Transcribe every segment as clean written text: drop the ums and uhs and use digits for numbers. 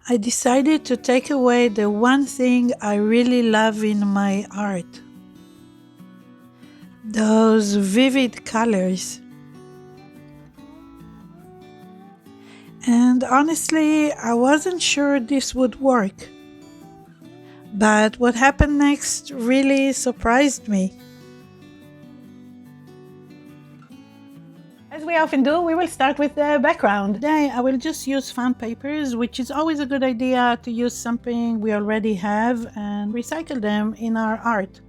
I decided to take away the one thing I really love in my art, those vivid colors. And honestly, I wasn't sure this would work. But what happened next really surprised me. As we often do, we will start with the background. Today, I will just use found papers, which is always a good idea to use something we already have and recycle them in our art.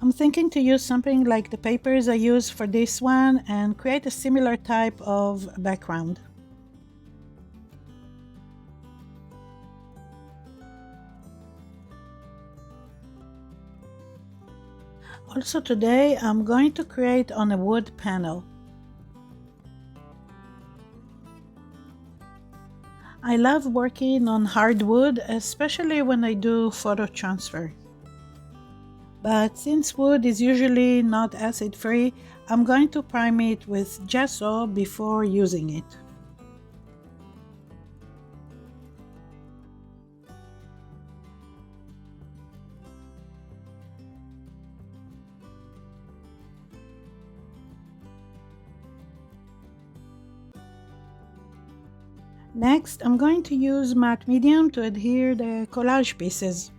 I'm thinking to use something like the papers I use for this one and create a similar type of background. Also today, I'm going to create on a wood panel. I love working on hardwood, especially when I do photo transfer. But since wood is usually not acid-free, I'm going to prime it with gesso before using it. Next, I'm going to use matte medium to adhere the collage pieces.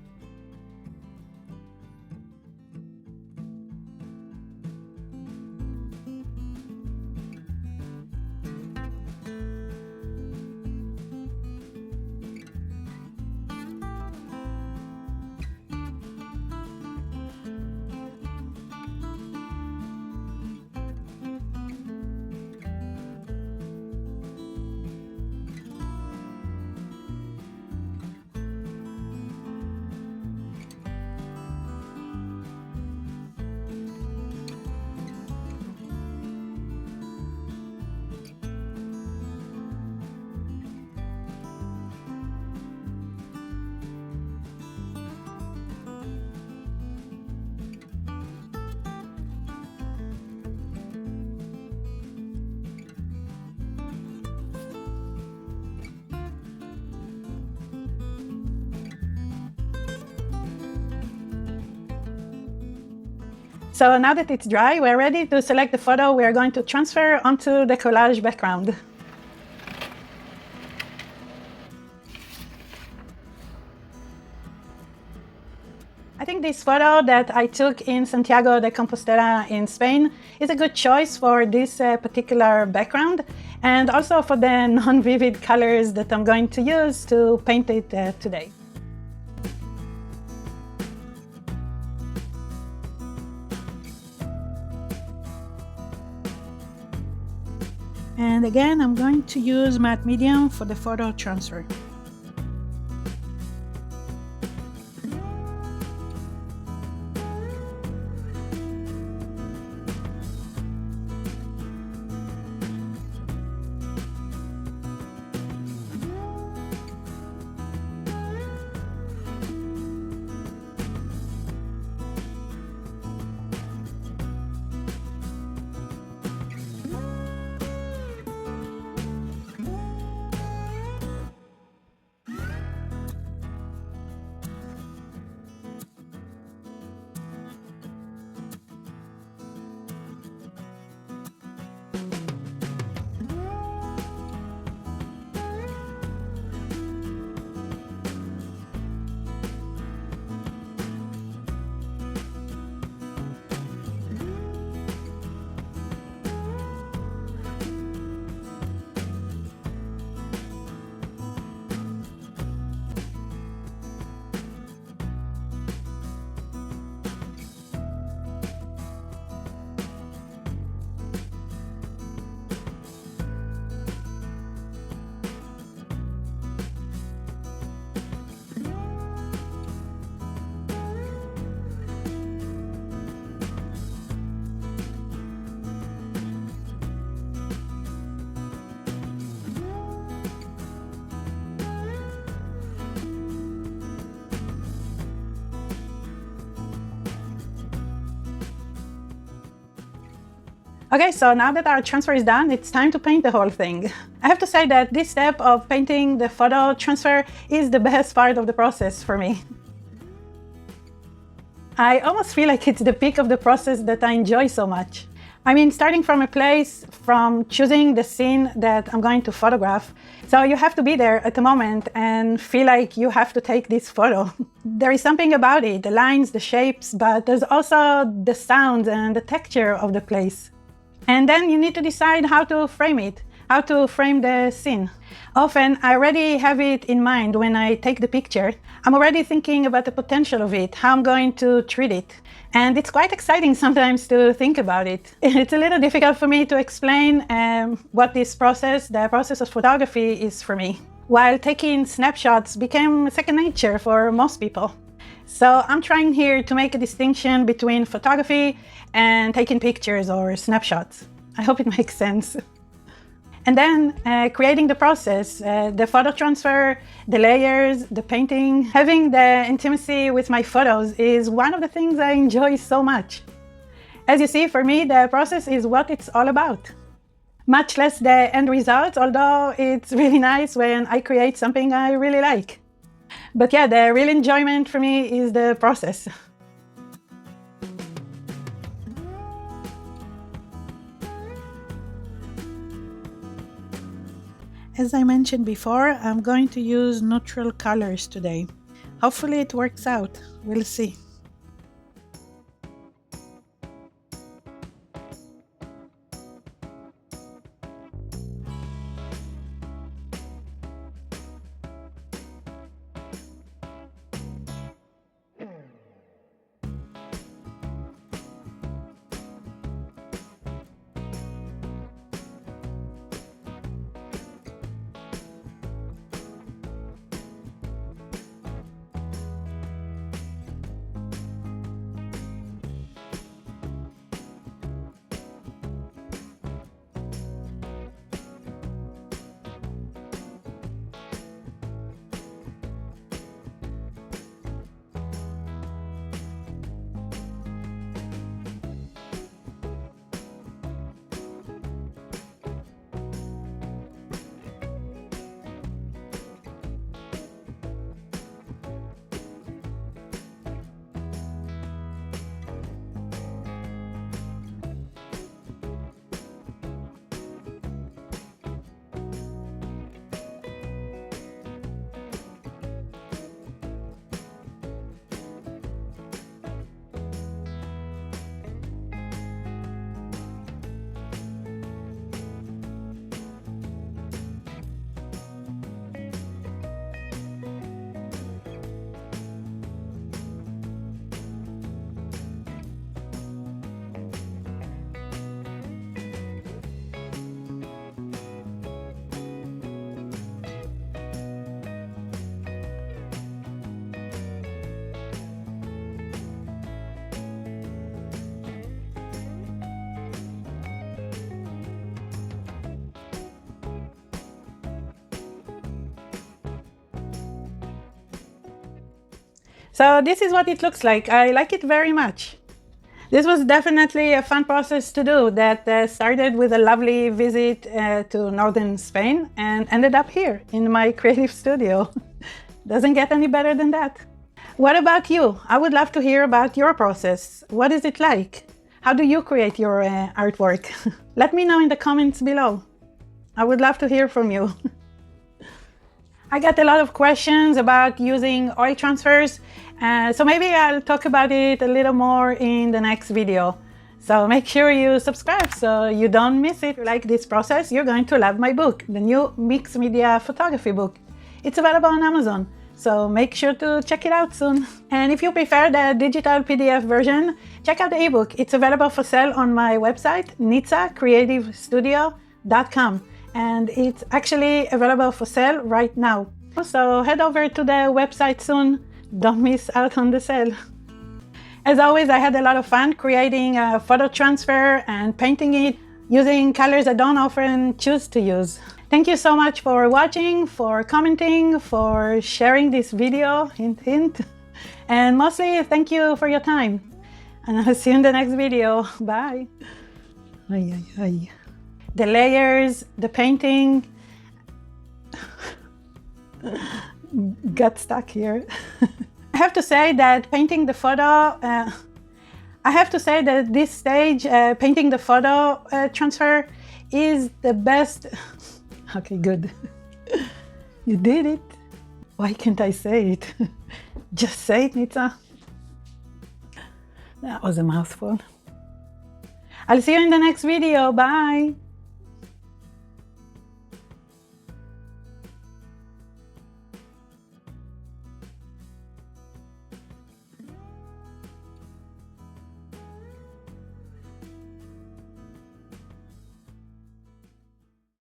So now that it's dry, we're ready to select the photo we are going to transfer onto the collage background. I think this photo that I took in Santiago de Compostela in Spain is a good choice for this particular background and also for the non-vivid colors that I'm going to use to paint it today. And again, I'm going to use matte medium for the photo transfer. Okay, so now that our transfer is done, it's time to paint the whole thing. I have to say that this step of painting the photo transfer is the best part of the process for me. I almost feel like it's the peak of the process that I enjoy so much. I mean, starting from a place, from choosing the scene that I'm going to photograph. So you have to be there at the moment and feel like you have to take this photo. There is something about it, the lines, the shapes, but there's also the sound and the texture of the place. And then you need to decide how to frame it, how to frame the scene. Often I already have it in mind when I take the picture. I'm already thinking about the potential of it, how I'm going to treat it. And it's quite exciting sometimes to think about it. It's a little difficult for me to explain what this process, the process of photography, is for me. While taking snapshots became second nature for most people. So I'm trying here to make a distinction between photography and taking pictures or snapshots. I hope it makes sense. And then creating the process, the photo transfer, the layers, the painting, having the intimacy with my photos is one of the things I enjoy so much. As you see, for me, the process is what it's all about. Much less the end result, although it's really nice when I create something I really like. But yeah, the real enjoyment for me is the process. As I mentioned before, I'm going to use neutral colors today. Hopefully it works out. We'll see. So this is what it looks like. I like it very much. This was definitely a fun process to do that started with a lovely visit to northern Spain and ended up here in my creative studio. Doesn't get any better than that. What about you? I would love to hear about your process. What is it like? How do you create your artwork? Let me know in the comments below. I would love to hear from you. I got a lot of questions about using oil transfers, so maybe I'll talk about it a little more in the next video. So make sure you subscribe so you don't miss it. If you like this process, you're going to love my book, the new mixed media photography book. It's available on Amazon, so make sure to check it out soon. And if you prefer the digital PDF version, check out the ebook. It's available for sale on my website, nitsacreativestudio.com. And it's actually available for sale right now. So head over to the website soon. Don't miss out on the sale. As always, I had a lot of fun creating a photo transfer and painting it using colors I don't often choose to use. Thank you so much for watching, for commenting, for sharing this video, hint hint. And mostly thank you for your time. And I'll see you in the next video. Bye. Ay, ay, ay. The layers, the painting got stuck here. I have to say that painting the photo, I have to say that at this stage, painting the photo transfer is the best. Okay, good. You did it. Why can't I say it? Just say it, Nitsa. That was a mouthful. I'll see you in the next video. Bye.